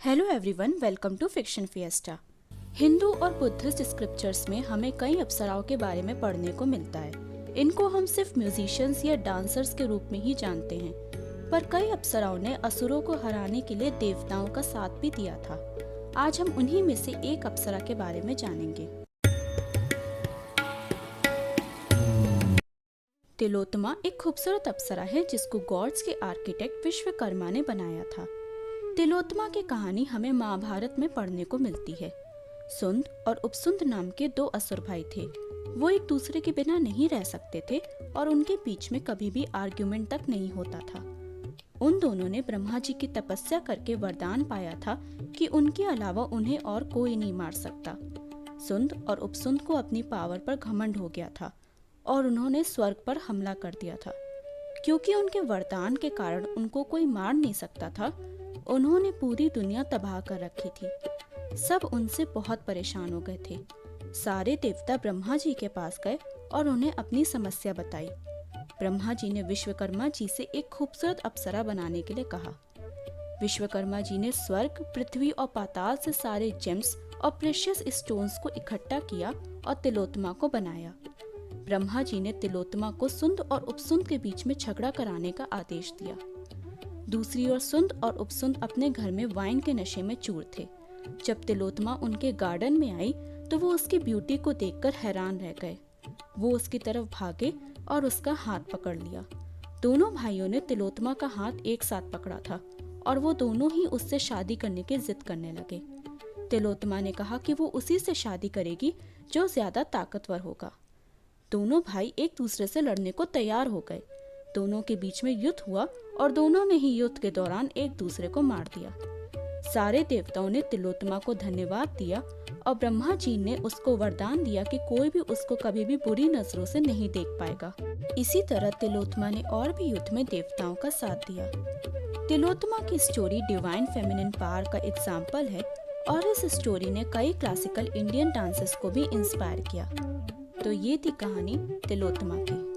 Hello everyone, welcome to fiction fiesta. Hindu और Buddhist scriptures में हमें कई अप्सराओं के बारे में पढ़ने को मिलता है। इनको हम सिर्फ म्यूजिशियंस या डांसर्स के रूप में ही जानते हैं, पर कई अप्सराओं ने असुरों को हराने के लिए देवताओं का साथ भी दिया था। आज हम उन्हीं में से एक अप्सरा के बारे में जानेंगे। तिलोत्तमा एक खूबसूरत अप्सरा है जिसको गॉड्स के आर्किटेक्ट विश्वकर्मा ने बनाया था। तिलोत्तमा की कहानी हमें महाभारत में पढ़ने को मिलती है। सुंद और उपसुंद नाम के दो असुर भाई थे। वो एक दूसरे के बिना नहीं रह सकते थे और उनके बीच में कभी भी आर्ग्यूमेंट तक नहीं होता था। उन दोनों ने ब्रह्मा जी की तपस्या करके वरदान पाया था कि उनके अलावा उन्हें और कोई नहीं मार सकता। सुंद और उपसुंद को अपनी पावर पर घमंड हो गया था और उन्होंने स्वर्ग पर हमला कर दिया था। क्योंकि उनके वरदान के कारण उनको कोई मार नहीं सकता था, उन्होंने पूरी दुनिया तबाह कर रखी थी। सब उनसे बहुत परेशान हो गए थे। सारे देवता ब्रह्मा जी के पास गए और उन्हें अपनी समस्या बताई। ब्रह्मा जी ने विश्वकर्मा जी से एक खूबसूरत अप्सरा बनाने के लिए कहा। विश्वकर्मा जी ने स्वर्ग, पृथ्वी और पाताल से सारे जेम्स और प्रेशियस स्टोन्स को इकट्ठा किया और तिलोत्तमा को बनाया। ब्रह्मा जी ने तिलोत्तमा को सुंद और उपसुंद के बीच में झगड़ा कराने का आदेश दिया। दूसरी ओर सुंद और उपसुंद अपने घर में वाइन के नशे में चूर थे। जब तिलोत्तमा उनके गार्डन में आई तो वो उसकी ब्यूटी को देखकर हैरान रह गए। वो उसकी तरफ भागे और उसका हाथ पकड़ लिया। दोनों भाइयों ने तिलोत्तमा का हाथ एक साथ पकड़ा था और वो दोनों ही उससे शादी करने की जिद करने लगे। तिलोत्तमा ने कहा कि वो उसी से शादी करेगी जो ज्यादा ताकतवर होगा। दोनों भाई एक दूसरे से लड़ने को तैयार हो गए। दोनों के बीच में युद्ध हुआ और दोनों ने ही युद्ध के दौरान एक दूसरे को मार दिया। सारे देवताओं ने तिलोत्तमा को धन्यवाद दिया और ब्रह्मा जी ने उसको वरदान दिया कि कोई भी उसको कभी भी बुरी नजरों से नहीं देख पाएगा। इसी तरह तिलोत्तमा ने और भी युद्ध में देवताओं का साथ दिया। तिलोत्तमा की स्टोरी डिवाइन फेमिनिन पावर का एग्जाम्पल है और इस स्टोरी ने कई क्लासिकल इंडियन डांसेस को भी इंस्पायर किया। तो ये थी कहानी तिलोत्तमा की।